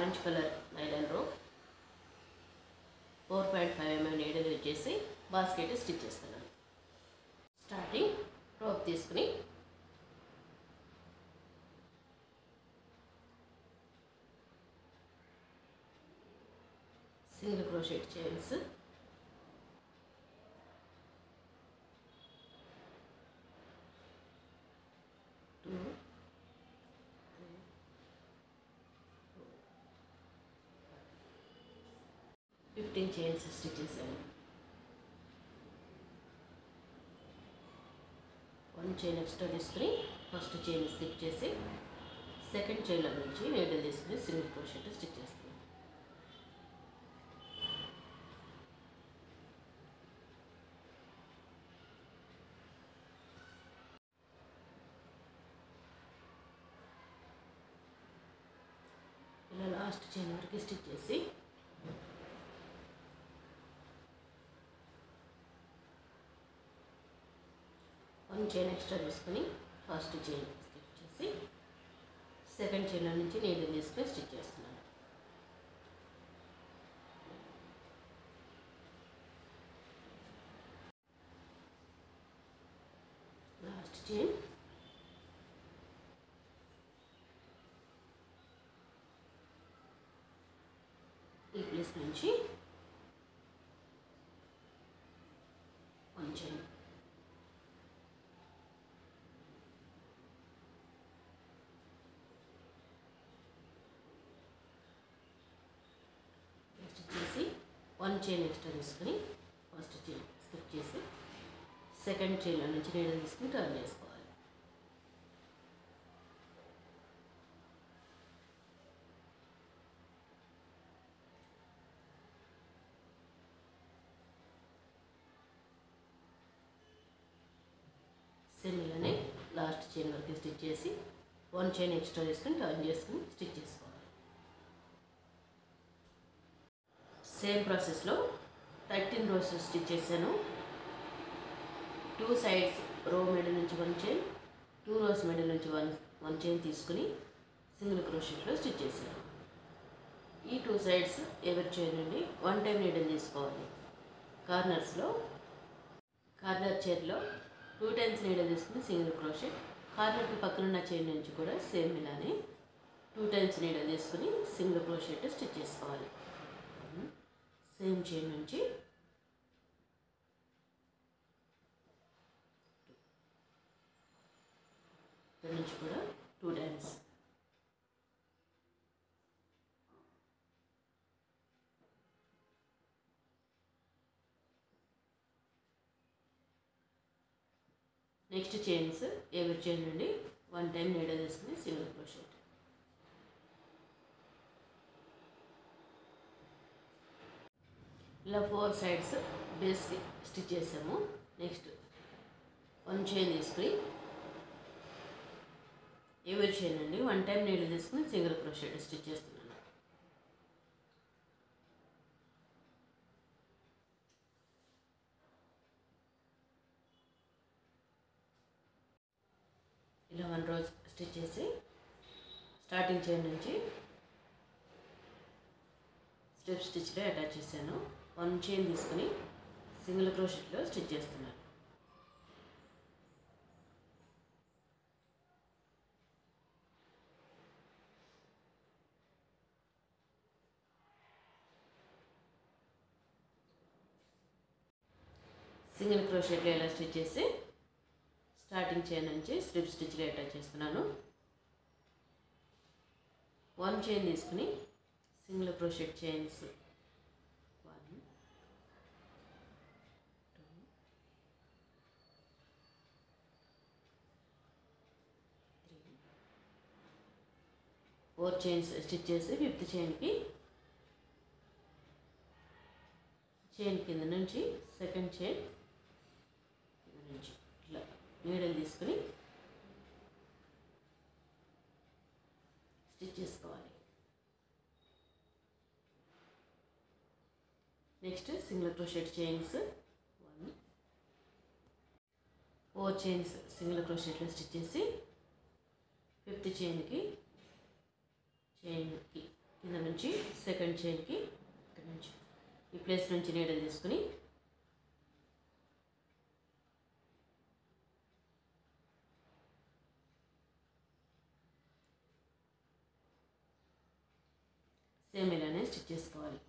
Orange colour nylon rope 4.5 mm నీడలు use చేసి basket stitch చేస్తున్నాను. స్టార్టింగ్ రోప్ తీసుకుని single crochet chains, 2, 3, 15 chains stitch చేశాను. 1 చైన్ ఎక్స్ట్రా తీసుకుని ఫస్ట్ చైన్ స్లిప్ చేసి సెకండ్ చైన్లో నుంచి నీడలు తీసుకుని సింగిల్ క్రోషెట్ స్టిచ్ చేస్తాను. ఇలా లాస్ట్ చైన్ వరకు స్టిచ్ చేసి వన్ చైన్ ఎక్స్ట్రా తీసుకుని ఫస్ట్ చైన్ స్టిచ్ చేసి సెకండ్ చైన్లో నుంచి నీడలు తీసుకుని స్టిచ్ చేస్తున్నాను. లాస్ట్ చైన్, ఈ ప్లేస్ నుంచి వన్ చైన్, స్టిచ్ చేసి వన్ చైన్ ఎక్స్ట్రా తీసుకుని ఫస్ట్ చైన్ స్కిప్ చేసి సెకండ్ చైన్లో నుంచి నీడలు తీసుకుని టర్న్ చేసుకోవాలి. సేమ్ ఇలానే లాస్ట్ చైన్ వరకు స్టిచ్ చేసి వన్ చైన్ ఎక్స్ట్రా తీసుకుని టర్న్ చేసుకుని స్టిచ్ చేసుకోవాలి. సేమ్ ప్రాసెస్లో 13 రోస్ స్టిచ్ చేశాను. 2 సైడ్స్ రో మిడిల్ నుంచి 1 చైన్, 2 రోస్ మిడిల్ నుంచి 1 చైన్ తీసుకుని సింగిల్ క్రోషెట్లో స్టిచ్ చేశాను. ఈ 2 సైడ్స్ ఎవరి చైన్ నుండి 1 టైం నీడల్ తీసుకోవాలి. కార్నర్స్లో కార్నర్ చైన్లో 2 టైమ్స్ నీడల్ తీసుకుని సింగిల్ క్రోషెట్, కార్నర్కి పక్కనున్న చైన్ నుంచి కూడా సేమ్ ఇలానే 2 టైమ్స్ నీడల్ తీసుకుని సింగిల్ క్రోషెట్ స్టిచ్ చేసుకోవాలి. సేమ్ చైన్ నుంచి ఇక్కడ నుంచి కూడా 2 టైమ్స్. నెక్స్ట్ చైన్స్ ఎవరి చైన్ నుండి 1 టైం నీడల్ తీసుకుని సింగిల్ క్రోషెట్. ఇలా 4 సైడ్స్ బేస్కి స్టిచ్ చేసాము. నెక్స్ట్ 1 చైన్ తీసుకుని ఎవరి చైన్ నుండి 1 టైం నీడల్ తీసుకుని సింగిల్ క్రోషెట్ స్టిచ్ చేస్తున్నాను. ఇలా 1 రో స్టిచ్ చేసి స్టార్టింగ్ చైన్ నుంచి స్టెప్ స్టిచ్లో అటాచ్ చేశాను. 1 చైన్ తీసుకుని సింగిల్ క్రోషెట్లో స్టిచ్ చేస్తున్నాను. సింగిల్ క్రోషెట్లో ఇలా స్టిచ్ చేసి స్టార్టింగ్ చైన్ నుంచి స్లిప్ స్టిచ్లో అటాచ్ చేస్తున్నాను. 1 చైన్ తీసుకుని single crochet chains 1, 2, 3, 4 chains stitch చేసి 5th చైన్కి చైన్ కింద నుంచి సెకండ్ చైన్ కింద నుంచి ఇట్లా నీడల్ తీసుకుని స్టిచ్ చేసుకోవాలి. Next single crochet chains 1, 4 chains single క్రోషెట్లో స్టిచ్ చేసి 5th చైన్కి కింద నుంచి సెకండ్ చైన్కి ఇక్కడ నుంచి ఈ ప్లేస్ నుంచి నీడలు తీసుకుని సేమ్ ఇలానే స్టిచ్ చేసుకోవాలి.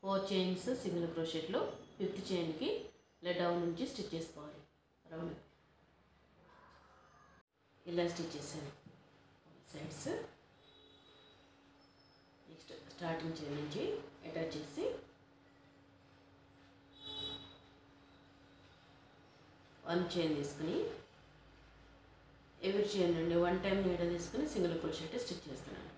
4 చైన్స్ సింగిల్ క్రోషెట్లో 5th చైన్కి ఇలా డౌన్ నుంచి స్టిచ్ చేసుకోవాలి. రౌండ్ ఇలా స్టిచ్ చేశాను సైడ్స్. నెక్స్ట్ స్టార్టింగ్ చైన్ నుంచి అటాచ్ చేసి 1 చైన్ తీసుకుని ఎవరి చైన్ నుండి 1 టైం నీడల్ తీసుకుని సింగిల్ క్రోషెట్ స్టిచ్ చేస్తున్నాను.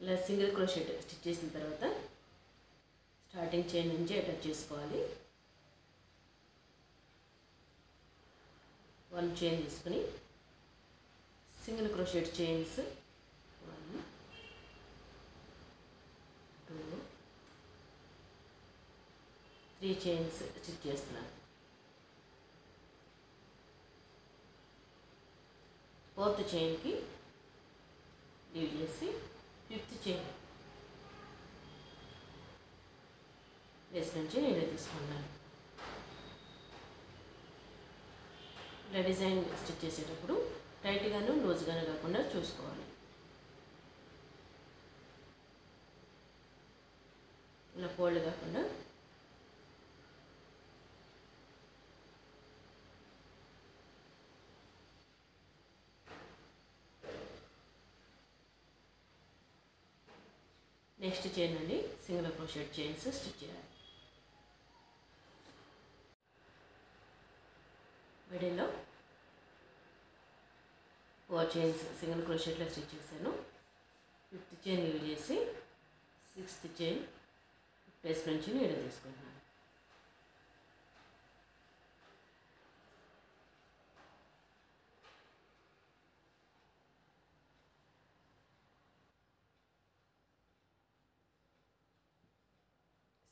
ఇలా సింగిల్ క్రోషెట్ స్టిచ్ చేసిన తర్వాత స్టార్టింగ్ చైన్ నుంచి అటాచ్ చేసుకోవాలి. 1 చైన్ తీసుకుని single crochet chains 1 2 3 chains stitch చేస్తున్నాను. 4th చైన్కి లీవ్ చేసి 5th చైన్ ప్లేస్ నుంచి నేను తీసుకున్నాను. ఇలా డిజైన్ స్టిచ్ చేసేటప్పుడు టైట్గాను లూజ్గాను కాకుండా చూసుకోవాలి. ఇలా ఫోల్డ్ కాకుండా నెక్స్ట్ చైన్ అండి సింగిల్ క్రోషెట్ చైన్స్ స్టిచ్ చేయాలి. మిడిల్లో 4 చైన్స్ సింగిల్ క్రోషెట్లో స్టిచ్ చేశాను. 5th చైన్ యూజ్ చేసి 6th చైన్ ప్లేస్ నుంచి నీడలు తీసుకుంటున్నాను.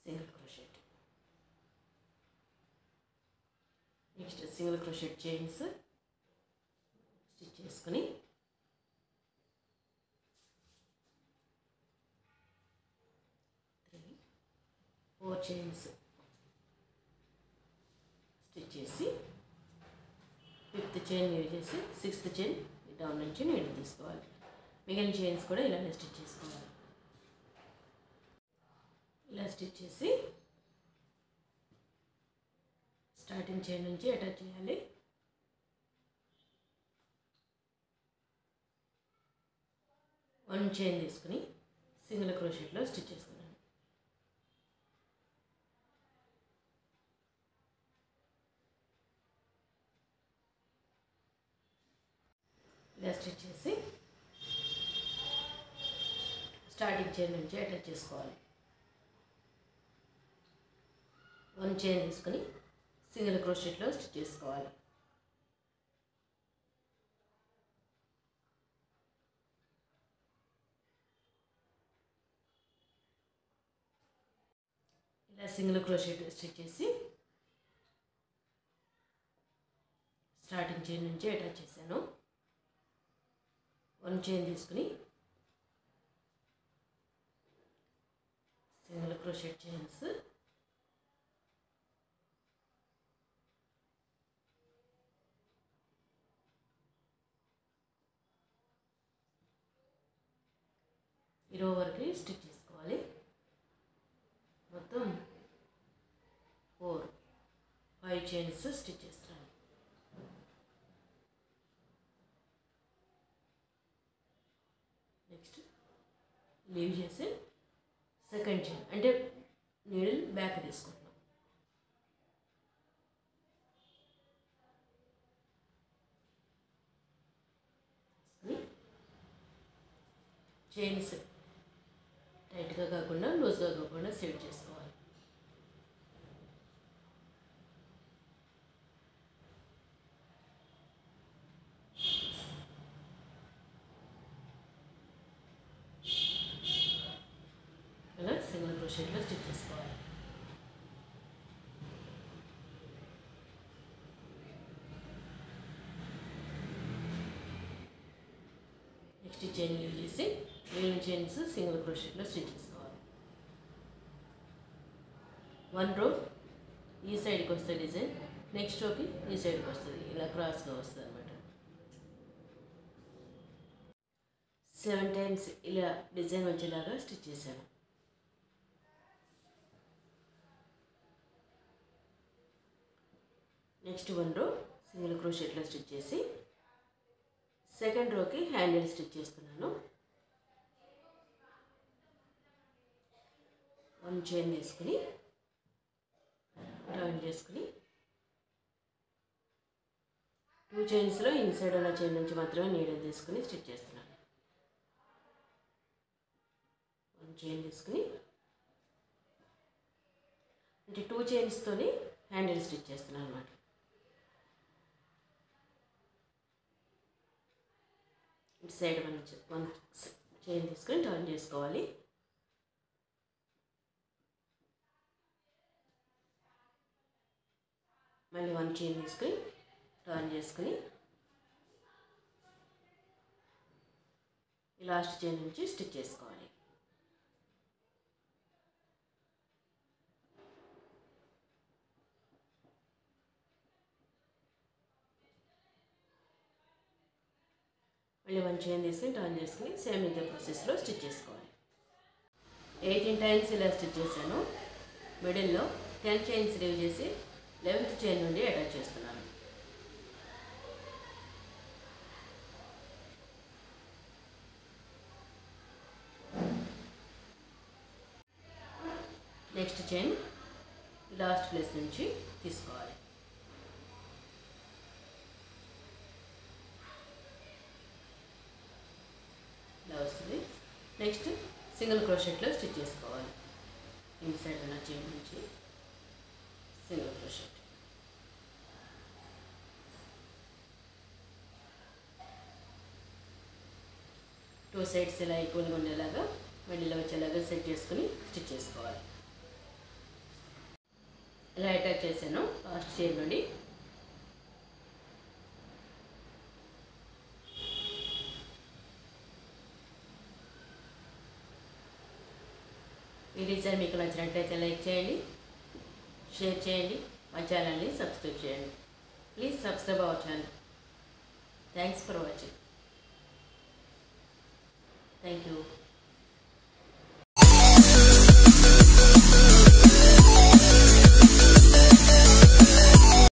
Single crochet. Next single crochet chains stitch చేసుకుని 4 చైన్స్ స్టిచ్ చేసి 5th చైన్ యూజ్ చేసి 6th చైన్ డౌన్ నుంచి నీడలు తీసుకోవాలి. మిగిలిన చైన్స్ కూడా ఇలానే స్టిచ్ చేసుకోవాలి. ఇలా స్టిచ్ చేసి స్టార్టింగ్ చైన్ నుంచి అటాచ్ చేయాలి. వన్ చైన్ తీసుకుని సింగిల్ క్రోషెట్లో స్టిచ్ చేస్తున్నాను. ఇలా స్టిచ్ చేసి స్టార్టింగ్ చైన్ నుంచి అటాచ్ చేసుకోవాలి. వన్ చైన్ తీసుకుని సింగిల్ క్రోషెట్లో స్టిచ్ చేసుకోవాలి. ఇలా సింగిల్ క్రోషెట్ స్టిచ్ చేసి స్టార్టింగ్ చైన్ నుంచి అటాచ్ చేశాను. వన్ చైన్ తీసుకుని సింగిల్ క్రోషెట్ చైన్స్ ఈ రో వరకు స్టిచ్ చేసుకోవాలి. మొత్తం 5 చైన్స్ స్టిచ్ చేస్తున్నాను. నెక్స్ట్ లీవ్ చేసి సెకండ్ చైన్ అంటే నీడిల్ బ్యాక్ తీసుకుంటున్నాం. చైన్స్ టైట్గా కాకుండా లూజ్గా కాకుండా సెట్ చేసుకోవాలి. క్రోషెట్లో స్టిచ్ చేసుకోవాలి. నెక్స్ట్ చైన్ యూజ్ చేసి మిగిలిన చైన్స్ సింగిల్ క్రోషెట్లో స్టిచ్ చేసుకోవాలి. 1 రో ఈ సైడ్కి వస్తుంది డిజైన్, నెక్స్ట్ రోకి ఈ సైడ్కి వస్తుంది, ఇలా క్రాస్గా వస్తుంది అనమాట. 7 టైమ్స్ ఇలా డిజైన్ వచ్చేలాగా స్టిచ్ చేశాను. నెక్స్ట్ 1 రో సింగిల్ క్రోషెట్లో స్టిచ్ చేసి సెకండ్ రోకి హ్యాండిల్ స్టిచ్ చేస్తున్నాను. 1 చైన్ తీసుకుని టర్న్ చేసుకుని 2 చైన్స్లో ఇన్సైడ్ ఉన్న చైన్ నుంచి మాత్రమే నీడల్ తీసుకుని స్టిచ్ చేస్తున్నాను. 1 చైన్ తీసుకుని అంటే 2 చైన్స్తోనే హ్యాండిల్ స్టిచ్ చేస్తున్నాను అన్నమాట. ఇటు సైడ్ 1 చైన్ తీసుకొని టర్న్ చేసుకోవాలి. మళ్ళీ 1 చైన్ తీసుకొని టర్న్ చేసుకుని ఈ లాస్ట్ చైన్ నుంచి స్టిచ్ చేసుకోవాలి. మళ్ళీ 1 చైన్ తీసుకుని టర్న్ చేసుకుని సేమ్ ఇదే ప్రాసెస్లో స్టిచ్ చేసుకోవాలి. 18 టైమ్స్ ఇలా స్టిచ్ చేశాను. మిడిల్లో 10 చైన్స్ లీవ్ చేసి 11th చైన్ నుండి అటాచ్ చేస్తున్నాను. నెక్స్ట్ చైన్ లాస్ట్ ప్లేస్ నుంచి తీసుకోవాలి. ఇలా వస్తుంది. నెక్స్ట్ సింగిల్ క్రోషెట్లో స్టిచ్ చేసుకోవాలి. ఇన్సైడ్ ఉన్న చైన్ నుంచి సింగిల్ క్రోషెట్. టూ సైడ్స్ ఇలా ఈక్వల్గా ఉండేలాగా మిడిల్లో వచ్చేలాగా సెట్ చేసుకుని స్టిచ్ చేసుకోవాలి. ఇలా అటాచ్ చేశాను లాస్ట్ చైన్ నుండి. ఈ డిజైన్ మీకు నచ్చినట్లయితే లైక్ చేయండి, షేర్ చేయండి, మా ఛానల్ని సబ్స్క్రైబ్ చేయండి. Please subscribe our channel. Thanks for watching. Thank you.